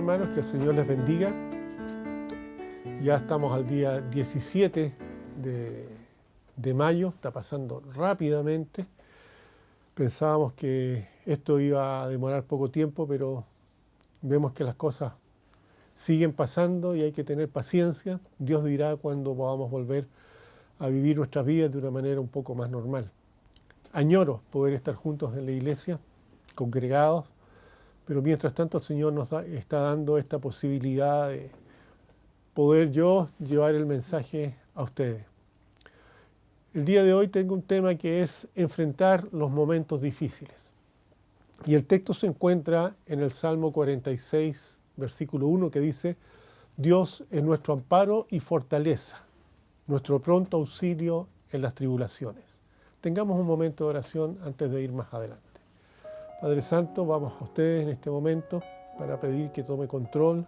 hermanos, que el Señor les bendiga. Ya estamos al día 17 de mayo, está pasando rápidamente. Pensábamos que esto iba a demorar poco tiempo, pero vemos que las cosas siguen pasando y hay que tener paciencia. Dios dirá cuándo podamos volver a vivir nuestras vidas de una manera un poco más normal. Añoro poder estar juntos en la iglesia, congregados, pero mientras tanto el Señor nos está dando esta posibilidad de poder yo llevar el mensaje a ustedes. El día de hoy tengo un tema que es enfrentar los momentos difíciles. Y el texto se encuentra en el Salmo 46, versículo 1, que dice: Dios es nuestro amparo y fortaleza, nuestro pronto auxilio en las tribulaciones. Tengamos un momento de oración antes de ir más adelante. Padre Santo, vamos a ustedes en este momento para pedir que tome control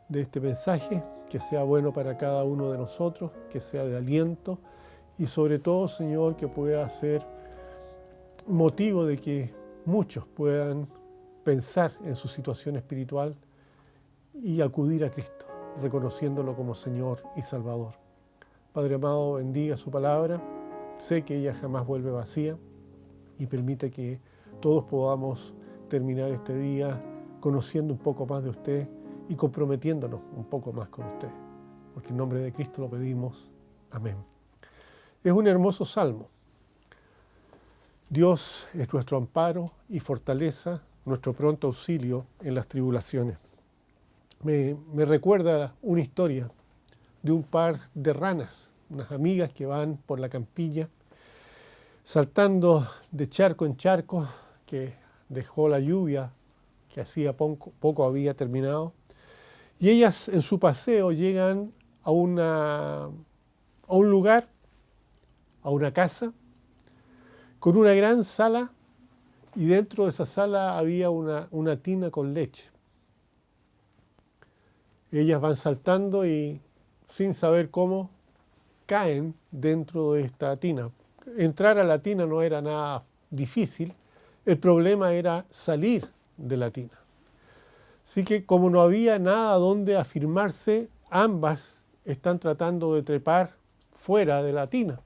de este mensaje, que sea bueno para cada uno de nosotros, que sea de aliento y sobre todo, Señor, que pueda ser motivo de que muchos puedan pensar en su situación espiritual y acudir a Cristo, reconociéndolo como Señor y Salvador. Padre amado, bendiga su palabra. Sé que ella jamás vuelve vacía y permite que todos podamos terminar este día conociendo un poco más de usted y comprometiéndonos un poco más con usted. Porque en nombre de Cristo lo pedimos. Amén. Es un hermoso salmo. Dios es nuestro amparo y fortaleza, nuestro pronto auxilio en las tribulaciones. Me recuerda una historia de un par de ranas, unas amigas que van por la campiña, saltando de charco en charco, que dejó la lluvia, que hacía poco había terminado. Y ellas en su paseo llegan a un lugar, a una casa, con una gran sala, y dentro de esa sala había una tina con leche. Ellas van saltando y sin saber cómo caen dentro de esta tina. Entrar a la tina no era nada difícil, el problema era salir de la tina. Así que como no había nada donde afirmarse, ambas están tratando de trepar fuera de la tina.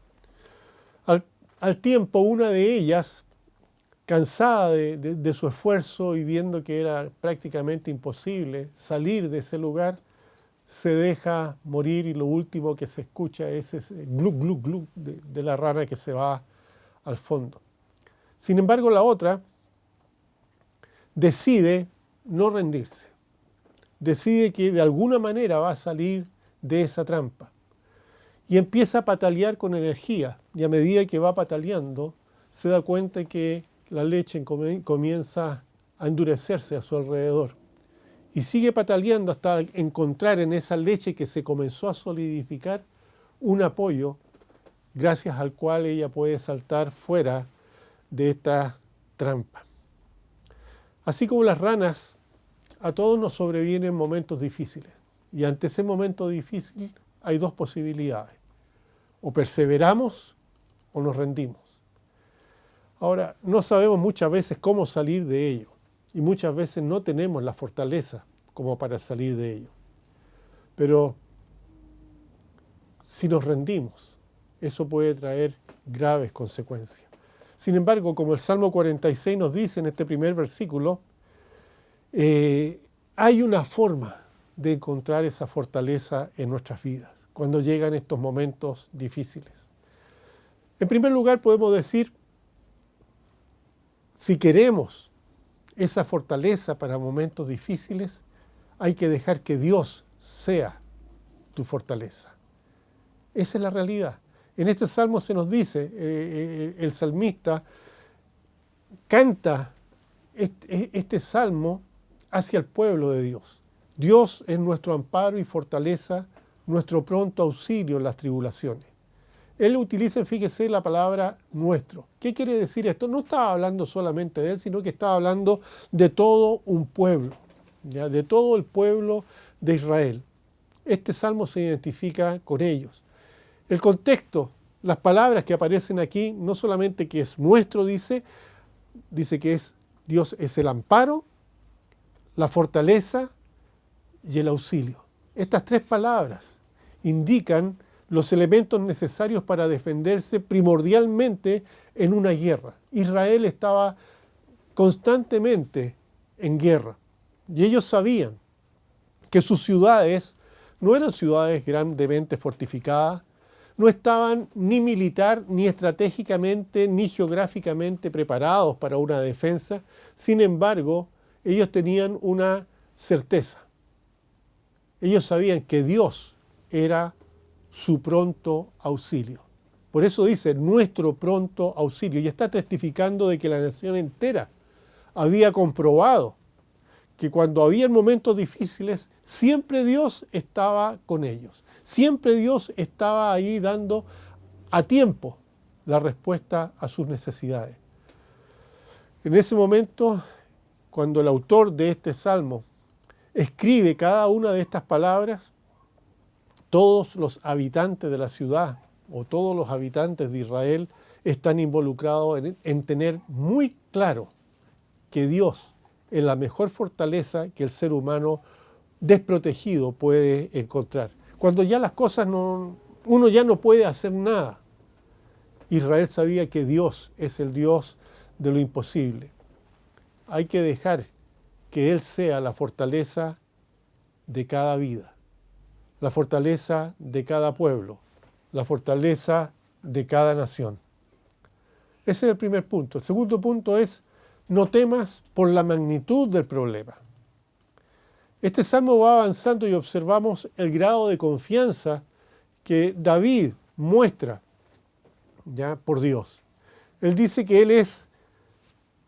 Al tiempo, una de ellas, cansada de su esfuerzo y viendo que era prácticamente imposible salir de ese lugar, se deja morir y lo último que se escucha es ese gluk, gluk, gluk de la rana que se va al fondo. Sin embargo, la otra decide no rendirse. Decide que de alguna manera va a salir de esa trampa. Y empieza a patalear con energía. Y a medida que va pataleando, se da cuenta que la leche comienza a endurecerse a su alrededor. Y sigue pataleando hasta encontrar en esa leche que se comenzó a solidificar un apoyo gracias al cual ella puede saltar fuera de esta trampa. Así como las ranas, a todos nos sobrevienen momentos difíciles. Y ante ese momento difícil hay dos posibilidades. O perseveramos o nos rendimos. Ahora, no sabemos muchas veces cómo salir de ello. Y muchas veces no tenemos la fortaleza como para salir de ello. Pero si nos rendimos, eso puede traer graves consecuencias. Sin embargo, como el Salmo 46 nos dice en este primer versículo, hay una forma de encontrar esa fortaleza en nuestras vidas cuando llegan estos momentos difíciles. En primer lugar, podemos decir, si queremos esa fortaleza para momentos difíciles, hay que dejar que Dios sea tu fortaleza. Esa es la realidad. En este salmo se nos dice, el salmista canta este salmo hacia el pueblo de Dios. Dios es nuestro amparo y fortaleza, nuestro pronto auxilio en las tribulaciones. Él utiliza, fíjese, la palabra nuestro. ¿Qué quiere decir esto? No estaba hablando solamente de él, sino que estaba hablando de todo un pueblo, ¿ya? De todo el pueblo de Israel. Este salmo se identifica con ellos. El contexto, las palabras que aparecen aquí, no solamente que es nuestro, dice que Dios es el amparo, la fortaleza y el auxilio. Estas tres palabras indican los elementos necesarios para defenderse primordialmente en una guerra. Israel estaba constantemente en guerra y ellos sabían que sus ciudades no eran ciudades grandemente fortificadas, no estaban ni militar, ni estratégicamente, ni geográficamente preparados para una defensa. Sin embargo, ellos tenían una certeza. Ellos sabían que Dios era su pronto auxilio. Por eso dice, nuestro pronto auxilio. Y está testificando de que la nación entera había comprobado que cuando había momentos difíciles, siempre Dios estaba con ellos. Siempre Dios estaba ahí dando a tiempo la respuesta a sus necesidades. En ese momento, cuando el autor de este salmo escribe cada una de estas palabras, todos los habitantes de la ciudad o todos los habitantes de Israel están involucrados en tener muy claro que Dios es la mejor fortaleza que el ser humano desprotegido puede encontrar. Cuando ya las cosas uno ya no puede hacer nada. Israel sabía que Dios es el Dios de lo imposible. Hay que dejar que Él sea la fortaleza de cada vida, la fortaleza de cada pueblo, la fortaleza de cada nación. Ese es el primer punto. El segundo punto es, no temas por la magnitud del problema. Este salmo va avanzando y observamos el grado de confianza que David muestra ya por Dios. Él dice que Él es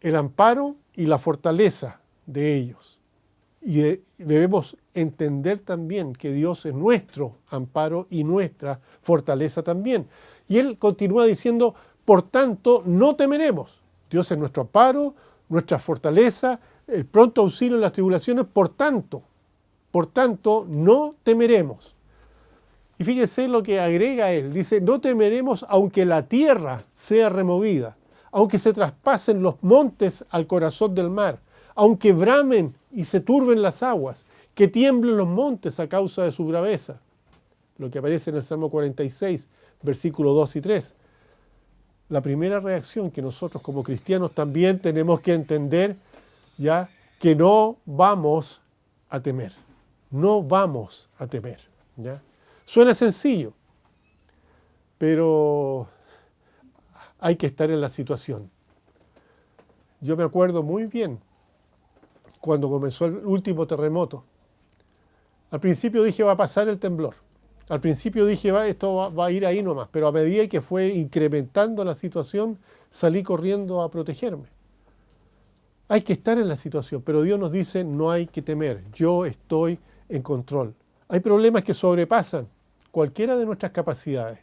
el amparo y la fortaleza de ellos. Y debemos entender también que Dios es nuestro amparo y nuestra fortaleza también. Y Él continúa diciendo, por tanto, no temeremos. Dios es nuestro amparo, nuestra fortaleza, el pronto auxilio en las tribulaciones, por tanto, no temeremos. Y fíjese lo que agrega él, dice, no temeremos aunque la tierra sea removida, aunque se traspasen los montes al corazón del mar, aunque bramen y se turben las aguas, que tiemblen los montes a causa de su braveza. Lo que aparece en el Salmo 46, versículos 2 y 3. La primera reacción que nosotros como cristianos también tenemos que entender, ya que no vamos a temer. No vamos a temer. ¿Ya? Suena sencillo, pero hay que estar en la situación. Yo me acuerdo muy bien cuando comenzó el último terremoto. Al principio dije, va a pasar el temblor. Al principio dije, esto va a ir ahí nomás, pero a medida que fue incrementando la situación, salí corriendo a protegerme. Hay que estar en la situación, pero Dios nos dice, no hay que temer, yo estoy en control. Hay problemas que sobrepasan cualquiera de nuestras capacidades,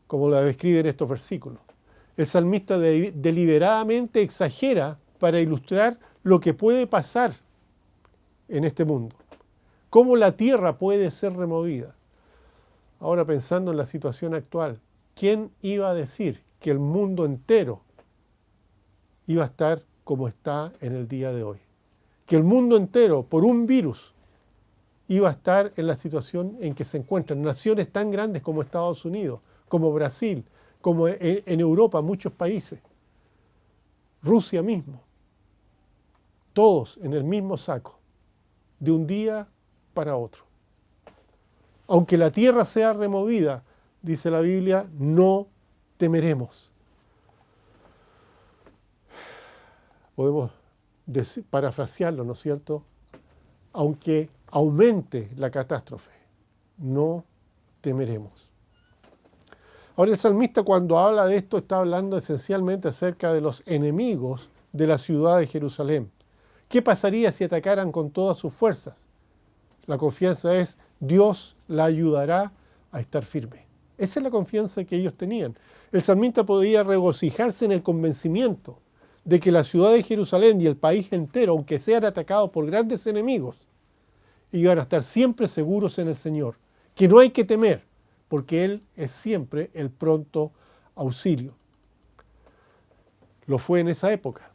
como la describen estos versículos. El salmista deliberadamente exagera para ilustrar lo que puede pasar en este mundo, cómo la tierra puede ser removida. Ahora pensando en la situación actual, ¿quién iba a decir que el mundo entero iba a estar como está en el día de hoy? Que el mundo entero, por un virus, iba a estar en la situación en que se encuentran naciones tan grandes como Estados Unidos, como Brasil, como en Europa, muchos países, Rusia mismo, todos en el mismo saco, de un día para otro. Aunque la tierra sea removida, dice la Biblia, no temeremos. Podemos parafrasearlo, ¿no es cierto? Aunque aumente la catástrofe, no temeremos. Ahora el salmista cuando habla de esto está hablando esencialmente acerca de los enemigos de la ciudad de Jerusalén. ¿Qué pasaría si atacaran con todas sus fuerzas? La confianza es, Dios la ayudará a estar firme. Esa es la confianza que ellos tenían. El salmista podía regocijarse en el convencimiento de que la ciudad de Jerusalén y el país entero, aunque sean atacados por grandes enemigos, iban a estar siempre seguros en el Señor, que no hay que temer, porque Él es siempre el pronto auxilio. Lo fue en esa época.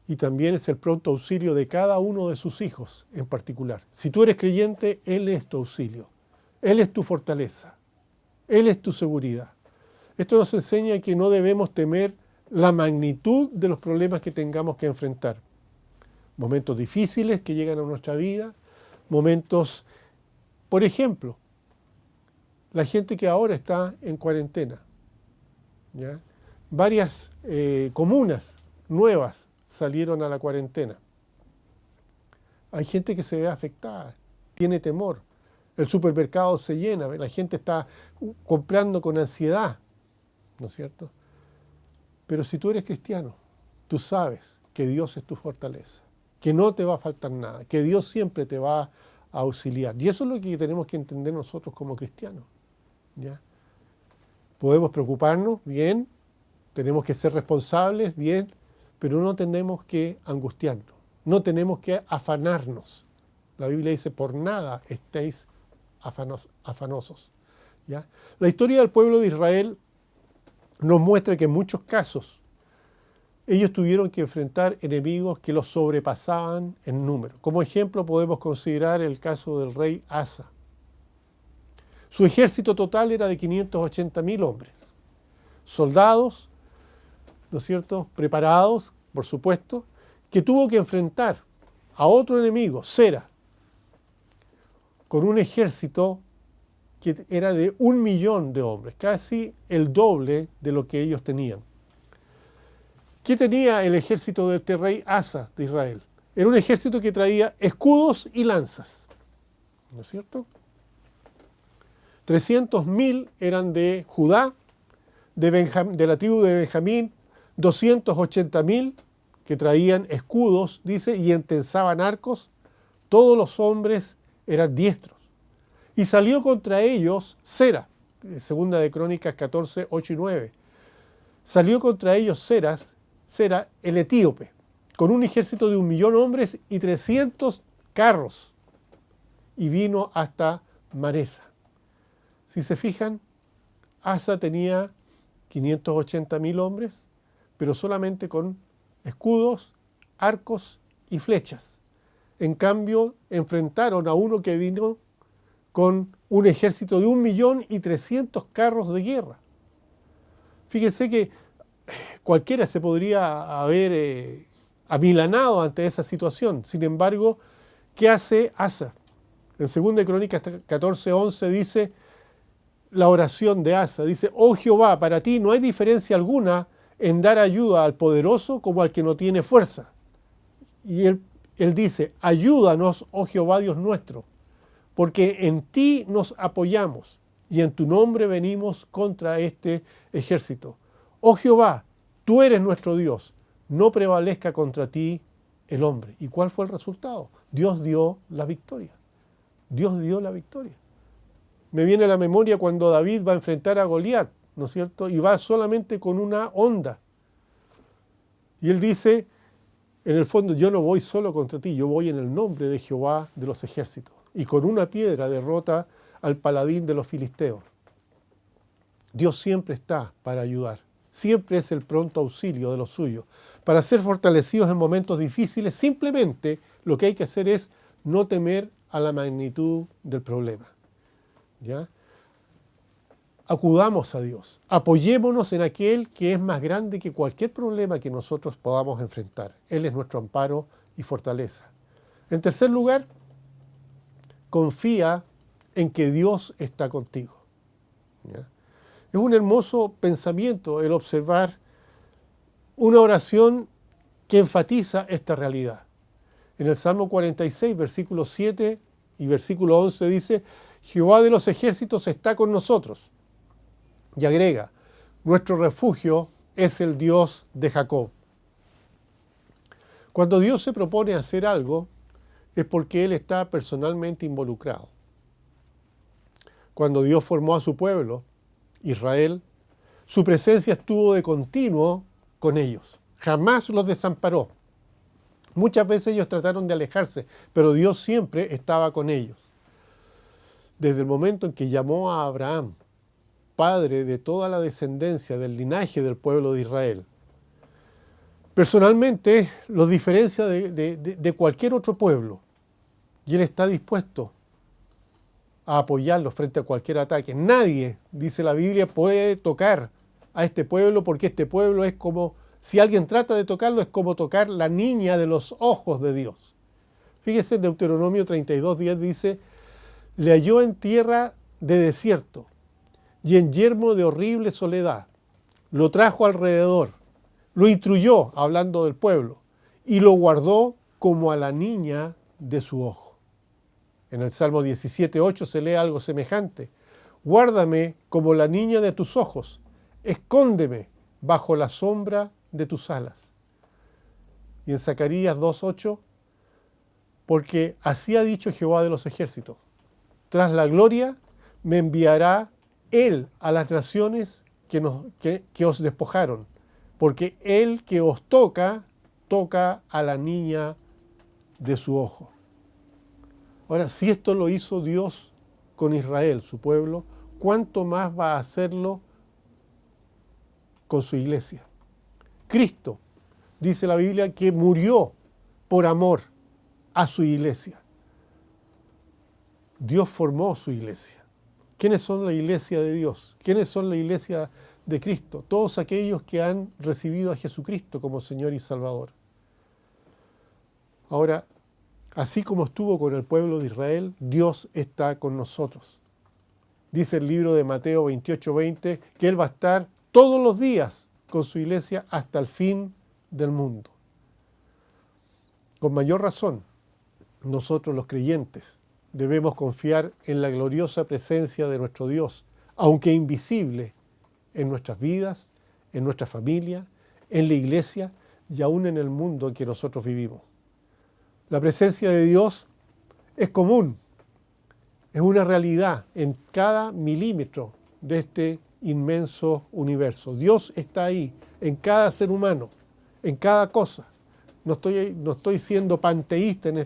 y también es el pronto auxilio de cada uno de sus hijos en particular. Si tú eres creyente, Él es tu auxilio, Él es tu fortaleza, Él es tu seguridad. Esto nos enseña que no debemos temer la magnitud de los problemas que tengamos que enfrentar. Momentos difíciles que llegan a nuestra vida, momentos, por ejemplo, la gente que ahora está en cuarentena, ¿ya? Varias comunas nuevas salieron a la cuarentena. Hay gente que se ve afectada, tiene temor. El supermercado se llena, la gente está comprando con ansiedad, ¿no es cierto? Pero si tú eres cristiano, tú sabes que Dios es tu fortaleza, que no te va a faltar nada, que Dios siempre te va a auxiliar. Y eso es lo que tenemos que entender nosotros como cristianos, ¿ya? Podemos preocuparnos, bien, tenemos que ser responsables, bien, pero no tenemos que angustiarnos, no tenemos que afanarnos. La Biblia dice, por nada estéis afanosos, ¿ya? La historia del pueblo de Israel nos muestra que en muchos casos ellos tuvieron que enfrentar enemigos que los sobrepasaban en número. Como ejemplo podemos considerar el caso del rey Asa. Su ejército total era de 580.000 hombres, soldados, ¿no es cierto?, preparados, por supuesto, que tuvo que enfrentar a otro enemigo, Sera, con un ejército que era de 1.000.000 de hombres, casi el doble de lo que ellos tenían. ¿Qué tenía el ejército de este rey Asa de Israel? Era un ejército que traía escudos y lanzas, ¿no es cierto? 300.000 eran de Judá, de la tribu de Benjamín, 280.000 que traían escudos, dice, y entensaban arcos. Todos los hombres eran diestros. Y salió contra ellos Sera, segunda de Crónicas 14, 8 y 9. Salió contra ellos Sera, el etíope, con un ejército de 1.000.000 hombres y 300 carros, y vino hasta Maresa. Si se fijan, Asa tenía 580.000 hombres, pero solamente con escudos, arcos y flechas. En cambio, enfrentaron a uno que vino con un ejército de 1.000.000 y 300 carros de guerra. Fíjense que cualquiera se podría haber amilanado ante esa situación. Sin embargo, ¿qué hace Asa? En 2 de Crónicas 14:11 dice la oración de Asa. Dice, oh Jehová, para ti no hay diferencia alguna en dar ayuda al poderoso como al que no tiene fuerza. Y él dice, ayúdanos, oh Jehová Dios nuestro, porque en ti nos apoyamos y en tu nombre venimos contra este ejército. Oh Jehová, tú eres nuestro Dios, no prevalezca contra ti el hombre. ¿Y cuál fue el resultado? Dios dio la victoria. Dios dio la victoria. Me viene a la memoria cuando David va a enfrentar a Goliat, ¿no es cierto? Y va solamente con una honda. Y él dice, en el fondo, yo no voy solo contra ti, yo voy en el nombre de Jehová de los ejércitos. Y con una piedra derrota al paladín de los filisteos. Dios siempre está para ayudar. Siempre es el pronto auxilio de los suyos. Para ser fortalecidos en momentos difíciles, simplemente lo que hay que hacer es no temer a la magnitud del problema, ¿ya? Acudamos a Dios. Apoyémonos en aquel que es más grande que cualquier problema que nosotros podamos enfrentar. Él es nuestro amparo y fortaleza. En tercer lugar, confía en que Dios está contigo, ¿ya? Es un hermoso pensamiento el observar una oración que enfatiza esta realidad. En el Salmo 46, versículo 7 y versículo 11 dice, Jehová de los ejércitos está con nosotros. Y agrega, nuestro refugio es el Dios de Jacob. Cuando Dios se propone hacer algo, es porque Él está personalmente involucrado. Cuando Dios formó a su pueblo, Israel, su presencia estuvo de continuo con ellos. Jamás los desamparó. Muchas veces ellos trataron de alejarse, pero Dios siempre estaba con ellos. Desde el momento en que llamó a Abraham, padre de toda la descendencia del linaje del pueblo de Israel, Personalmente los diferencia de cualquier otro pueblo y Él está dispuesto a apoyarlos frente a cualquier ataque. Nadie, dice la Biblia, puede tocar a este pueblo porque este pueblo es como, si alguien trata de tocarlo, es como tocar la niña de los ojos de Dios. Fíjese, en Deuteronomio 32:10 dice, le halló en tierra de desierto y en yermo de horrible soledad. Lo trajo alrededor, lo instruyó, hablando del pueblo, y lo guardó como a la niña de su ojo. En el Salmo 17:8 se lee algo semejante. Guárdame como la niña de tus ojos, escóndeme bajo la sombra de tus alas. Y en Zacarías 2:8, porque así ha dicho Jehová de los ejércitos, tras la gloria me enviará Él a las naciones que os despojaron, porque Él que os toca, toca a la niña de su ojo. Ahora, si esto lo hizo Dios con Israel, su pueblo, ¿cuánto más va a hacerlo con su iglesia? Cristo, dice la Biblia, que murió por amor a su iglesia. Dios formó su iglesia. ¿Quiénes son la iglesia de Dios? ¿Quiénes son la iglesia de Cristo? Todos aquellos que han recibido a Jesucristo como Señor y Salvador. Ahora, así como estuvo con el pueblo de Israel, Dios está con nosotros. Dice el libro de Mateo 28:20 que Él va a estar todos los días con su iglesia hasta el fin del mundo. Con mayor razón, nosotros los creyentes debemos confiar en la gloriosa presencia de nuestro Dios, aunque invisible, en nuestras vidas, en nuestra familia, en la iglesia y aún en el mundo en que nosotros vivimos. La presencia de Dios es común, es una realidad en cada milímetro de este inmenso universo. Dios está ahí, en cada ser humano, en cada cosa. No estoy siendo panteísta en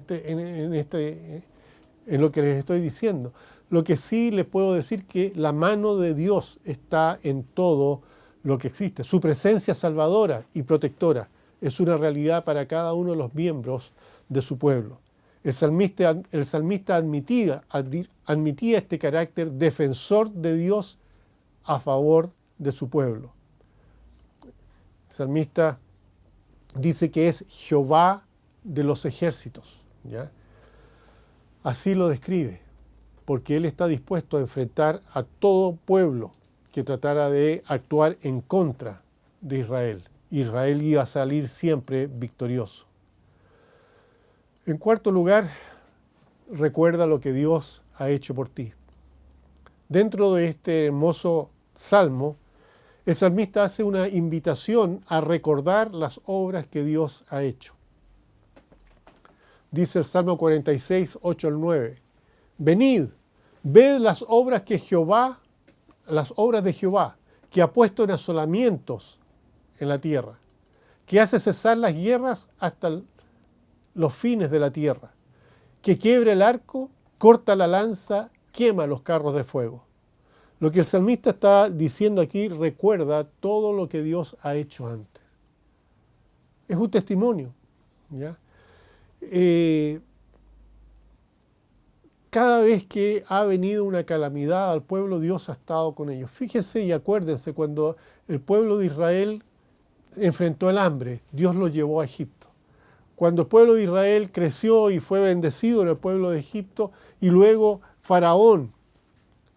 lo que les estoy diciendo. Lo que sí les puedo decir que la mano de Dios está en todo lo que existe. Su presencia salvadora y protectora es una realidad para cada uno de los miembros de su pueblo. El salmista admitía este carácter defensor de Dios a favor de su pueblo. El salmista dice que es Jehová de los ejércitos, ¿ya? Así lo describe, porque Él está dispuesto a enfrentar a todo pueblo que tratara de actuar en contra de Israel. Israel iba a salir siempre victorioso. En cuarto lugar, recuerda lo que Dios ha hecho por ti. Dentro de este hermoso salmo, el salmista hace una invitación a recordar las obras que Dios ha hecho. Dice el Salmo 46, 8 al 9. Venid, ved las obras de Jehová, que ha puesto en asolamientos en la tierra, que hace cesar las guerras hasta los fines de la tierra, que quiebra el arco, corta la lanza, quema los carros de fuego. Lo que el salmista está diciendo aquí recuerda todo lo que Dios ha hecho antes. Es un testimonio, ¿ya? Cada vez que ha venido una calamidad al pueblo, Dios ha estado con ellos. Fíjense y acuérdense, cuando el pueblo de Israel enfrentó el hambre, Dios lo llevó a Egipto. Cuando el pueblo de Israel creció y fue bendecido en el pueblo de Egipto, y luego Faraón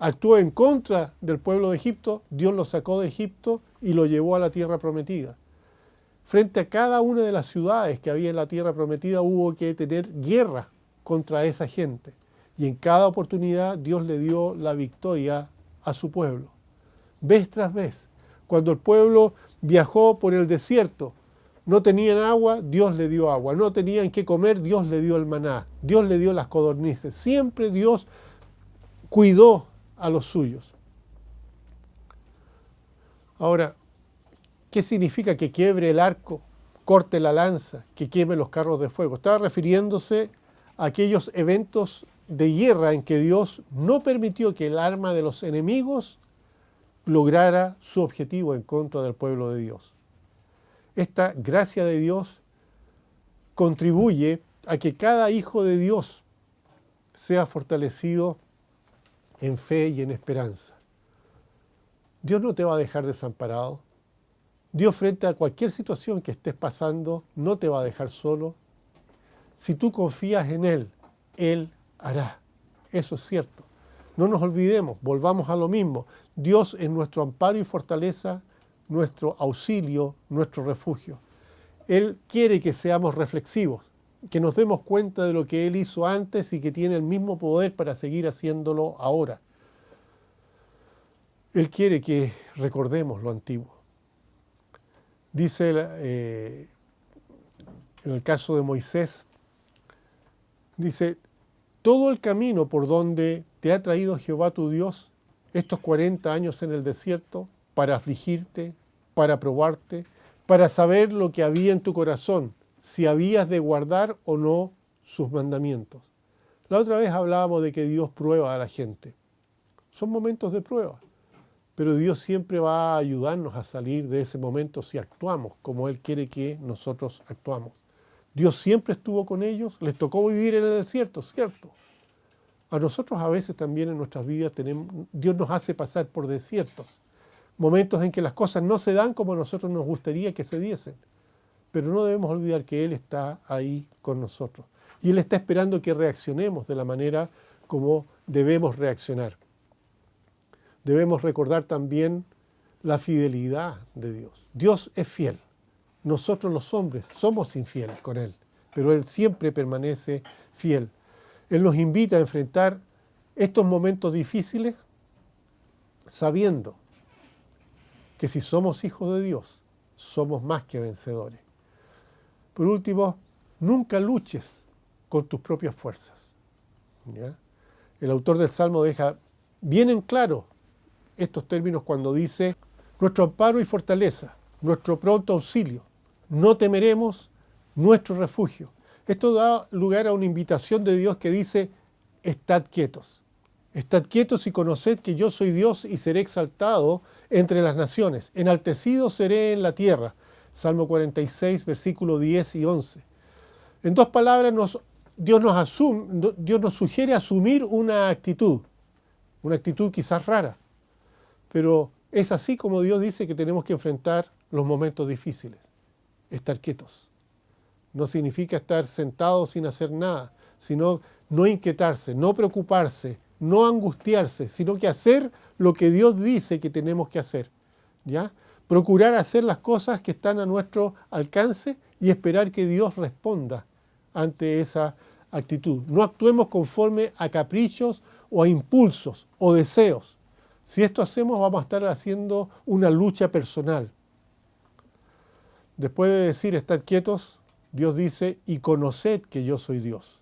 actuó en contra del pueblo de Egipto, Dios lo sacó de Egipto y lo llevó a la tierra prometida. Frente a cada una de las ciudades que había en la tierra prometida hubo que tener guerra contra esa gente. Y en cada oportunidad Dios le dio la victoria a su pueblo. Vez tras vez. Cuando el pueblo viajó por el desierto, no tenían agua, Dios le dio agua. No tenían qué comer, Dios le dio el maná. Dios le dio las codornices. Siempre Dios cuidó a los suyos. Ahora, ¿qué significa que quiebre el arco, corte la lanza, que queme los carros de fuego? Estaba refiriéndose a aquellos eventos de guerra en que Dios no permitió que el arma de los enemigos lograra su objetivo en contra del pueblo de Dios. esta gracia de Dios contribuye a que cada hijo de Dios sea fortalecido en fe y en esperanza. Dios no te va a dejar desamparado. Dios, frente a cualquier situación que estés pasando, no te va a dejar solo. Si tú confías en Él, Él hará. Eso es cierto. No nos olvidemos, volvamos a lo mismo. Dios es nuestro amparo y fortaleza, nuestro auxilio, nuestro refugio. Él quiere que seamos reflexivos, que nos demos cuenta de lo que Él hizo antes y que tiene el mismo poder para seguir haciéndolo ahora. Él quiere que recordemos lo antiguo. Dice en el caso de Moisés, dice, todo el camino por donde te ha traído Jehová tu Dios, estos 40 años en el desierto, para afligirte, para probarte, para saber lo que había en tu corazón, si habías de guardar o no sus mandamientos. La otra vez hablábamos de que Dios prueba a la gente. Son momentos de prueba, pero Dios siempre va a ayudarnos a salir de ese momento si actuamos como Él quiere que nosotros actuamos. Dios siempre estuvo con ellos, les tocó vivir en el desierto, ¿cierto? A nosotros a veces también en nuestras vidas Dios nos hace pasar por desiertos, momentos en que las cosas no se dan como a nosotros nos gustaría que se diesen. Pero no debemos olvidar que Él está ahí con nosotros. Y Él está esperando que reaccionemos de la manera como debemos reaccionar. Debemos recordar también la fidelidad de Dios. Dios es fiel. Nosotros los hombres somos infieles con Él, pero Él siempre permanece fiel. Él nos invita a enfrentar estos momentos difíciles sabiendo que si somos hijos de Dios, somos más que vencedores. Por último, nunca luches con tus propias fuerzas. ¿Ya? El autor del Salmo deja bien en claro estos términos cuando dice, nuestro amparo y fortaleza, nuestro pronto auxilio, no temeremos, nuestro refugio. Esto da lugar a una invitación de Dios que dice, estad quietos y conoced que yo soy Dios y seré exaltado entre las naciones, enaltecido seré en la tierra. Salmo 46, versículos 10 y 11. En dos palabras, Dios nos sugiere asumir una actitud quizás rara, pero es así como Dios dice que tenemos que enfrentar los momentos difíciles. Estar quietos. No significa estar sentados sin hacer nada, sino no inquietarse, no preocuparse, no angustiarse, sino que hacer lo que Dios dice que tenemos que hacer. ¿Ya? Procurar hacer las cosas que están a nuestro alcance y esperar que Dios responda ante esa actitud. No actuemos conforme a caprichos o a impulsos o deseos. Si esto hacemos, vamos a estar haciendo una lucha personal. Después de decir, estad quietos, Dios dice, y conoced que yo soy Dios.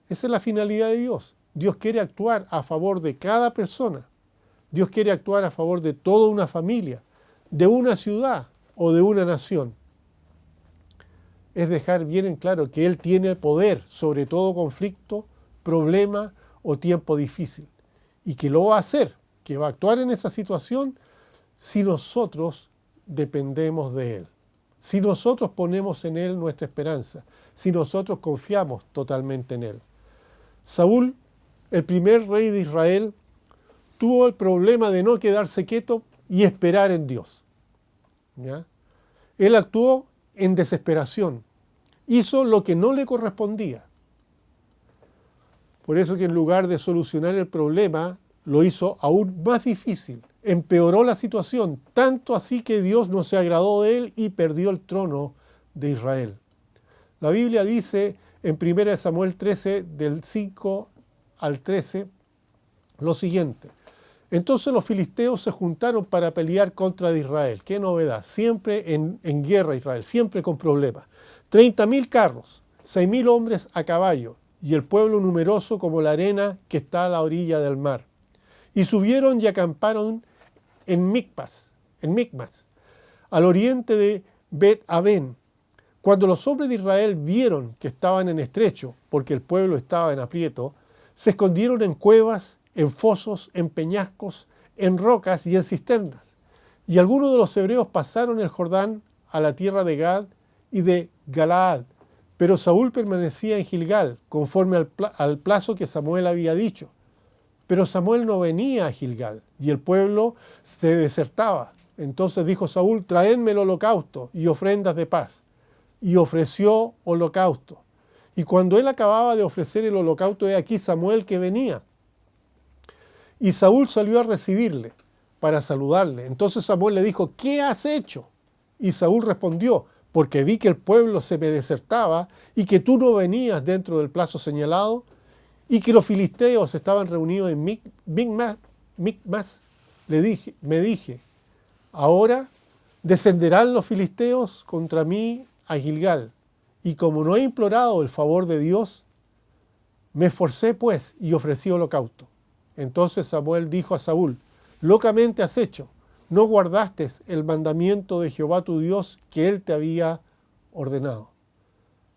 Esa es la finalidad de Dios. Dios quiere actuar a favor de cada persona. Dios quiere actuar a favor de toda una familia, de una ciudad o de una nación. Es dejar bien en claro que Él tiene poder sobre todo conflicto, problema o tiempo difícil. Y que lo va a hacer, que va a actuar en esa situación si nosotros dependemos de Él. Si nosotros ponemos en Él nuestra esperanza, si nosotros confiamos totalmente en Él. Saúl, el primer rey de Israel, tuvo el problema de no quedarse quieto y esperar en Dios. ¿Ya? Él actuó en desesperación, hizo lo que no le correspondía. Por eso que en lugar de solucionar el problema, lo hizo aún más difícil. Empeoró la situación, tanto así que Dios no se agradó de él y perdió el trono de Israel. La Biblia dice en 1 Samuel 13, del 5 al 13, lo siguiente. Entonces los filisteos se juntaron para pelear contra Israel. ¡Qué novedad! Siempre en guerra Israel, siempre con problemas. 30.000 carros, 6.000 hombres a caballo y el pueblo numeroso como la arena que está a la orilla del mar. Y subieron y acamparon en Micmas, al oriente de Bet-Aven. Cuando los hombres de Israel vieron que estaban en estrecho, porque el pueblo estaba en aprieto, se escondieron en cuevas, en fosos, en peñascos, en rocas y en cisternas. Y algunos de los hebreos pasaron el Jordán a la tierra de Gad y de Galaad, pero Saúl permanecía en Gilgal, conforme al plazo que Samuel había dicho. Pero Samuel no venía a Gilgal, y el pueblo se desertaba. Entonces dijo Saúl: traedme el holocausto y ofrendas de paz. Y ofreció holocausto. Y cuando él acababa de ofrecer el holocausto, he aquí Samuel que venía. Y Saúl salió a recibirle para saludarle. Entonces Samuel le dijo: ¿qué has hecho? Y Saúl respondió: porque vi que el pueblo se me desertaba y que tú no venías dentro del plazo señalado y que los filisteos estaban reunidos en Micmas. Me dije: ahora descenderán los filisteos contra mí a Gilgal. Y como no he implorado el favor de Dios, me esforcé pues y ofrecí holocausto. Entonces Samuel dijo a Saúl: locamente has hecho, no guardaste el mandamiento de Jehová tu Dios que él te había ordenado.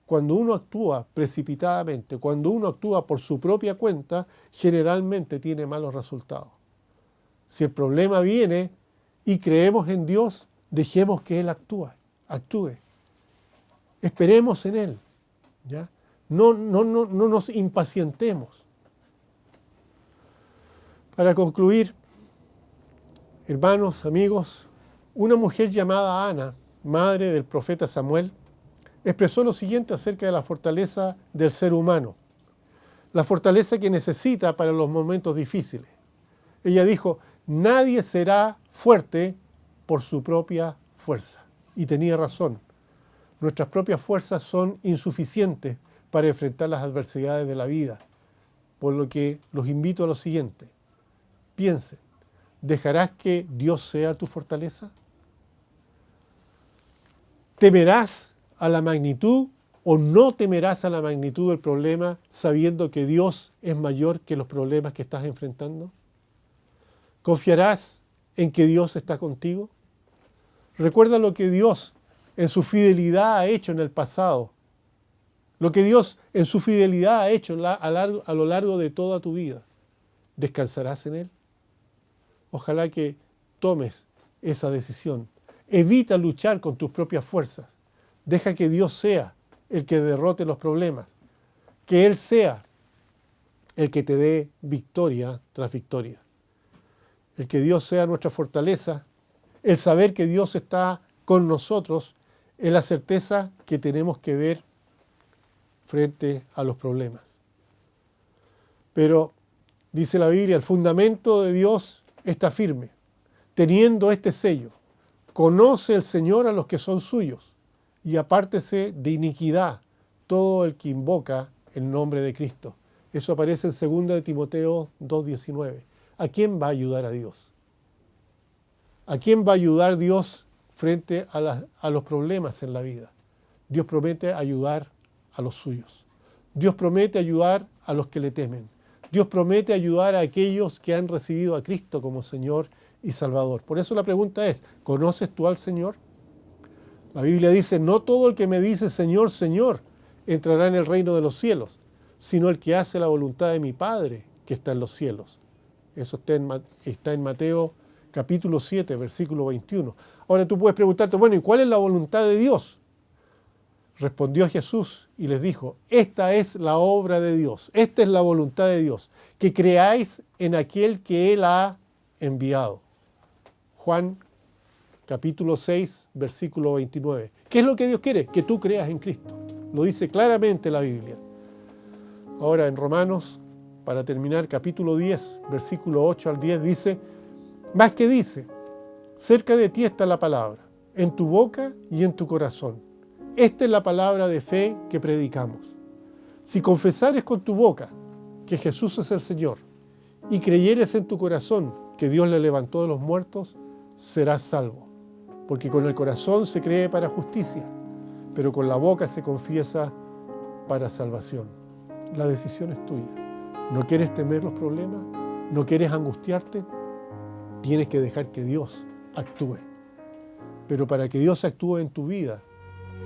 Cuando uno actúa precipitadamente, cuando uno actúa por su propia cuenta, generalmente tiene malos resultados. Si el problema viene y creemos en Dios, dejemos que Él actúe. Esperemos en Él, ¿ya? No nos impacientemos. Para concluir, hermanos, amigos, una mujer llamada Ana, madre del profeta Samuel, expresó lo siguiente acerca de la fortaleza del ser humano, la fortaleza que necesita para los momentos difíciles. Ella dijo: nadie será fuerte por su propia fuerza. Y tenía razón. Nuestras propias fuerzas son insuficientes para enfrentar las adversidades de la vida. Por lo que los invito a lo siguiente: piensen, ¿dejarás que Dios sea tu fortaleza? ¿Temerás a la magnitud o no temerás a la magnitud del problema sabiendo que Dios es mayor que los problemas que estás enfrentando? ¿Confiarás en que Dios está contigo? Recuerda lo que Dios en su fidelidad ha hecho en el pasado, lo que Dios en su fidelidad ha hecho a lo largo de toda tu vida. ¿Descansarás en Él? Ojalá que tomes esa decisión. Evita luchar con tus propias fuerzas. Deja que Dios sea el que derrote los problemas. Que Él sea el que te dé victoria tras victoria. El que Dios sea nuestra fortaleza, el saber que Dios está con nosotros, es la certeza que tenemos que ver frente a los problemas. Pero, dice la Biblia, el fundamento de Dios está firme, teniendo este sello: conoce el Señor a los que son suyos, y apártese de iniquidad todo el que invoca el nombre de Cristo. Eso aparece en 2 de Timoteo 2:19. ¿A quién va a ayudar a Dios? ¿A quién va a ayudar Dios frente a los problemas en la vida? Dios promete ayudar a los suyos. Dios promete ayudar a los que le temen. Dios promete ayudar a aquellos que han recibido a Cristo como Señor y Salvador. Por eso la pregunta es: ¿conoces tú al Señor? La Biblia dice: no todo el que me dice Señor, Señor, entrará en el reino de los cielos, sino el que hace la voluntad de mi Padre que está en los cielos. Eso está en Mateo capítulo 7, versículo 21. Ahora tú puedes preguntarte: bueno, ¿y cuál es la voluntad de Dios? Respondió Jesús y les dijo: esta es la obra de Dios, esta es la voluntad de Dios, que creáis en aquel que Él ha enviado. Juan capítulo 6, versículo 29. ¿Qué es lo que Dios quiere? Que tú creas en Cristo. Lo dice claramente la Biblia. Ahora en Romanos, para terminar, capítulo 10, versículo 8 al 10, dice: más que dice, cerca de ti está la palabra, en tu boca y en tu corazón. Esta es la palabra de fe que predicamos. Si confesares con tu boca que Jesús es el Señor y creyeres en tu corazón que Dios le levantó de los muertos, serás salvo. Porque con el corazón se cree para justicia, pero con la boca se confiesa para salvación. La decisión es tuya. ¿No quieres temer los problemas? ¿No quieres angustiarte? Tienes que dejar que Dios actúe. Pero para que Dios actúe en tu vida,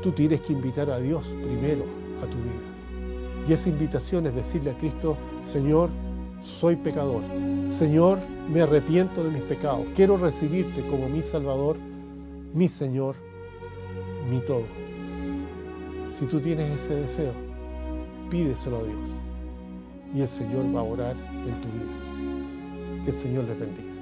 tú tienes que invitar a Dios primero a tu vida. Y esa invitación es decirle a Cristo: Señor, soy pecador. Señor, me arrepiento de mis pecados. Quiero recibirte como mi Salvador, mi Señor mi todo. Si tú tienes ese deseo, pídeselo a Dios y el Señor va a orar en tu vida. Que el Señor les bendiga.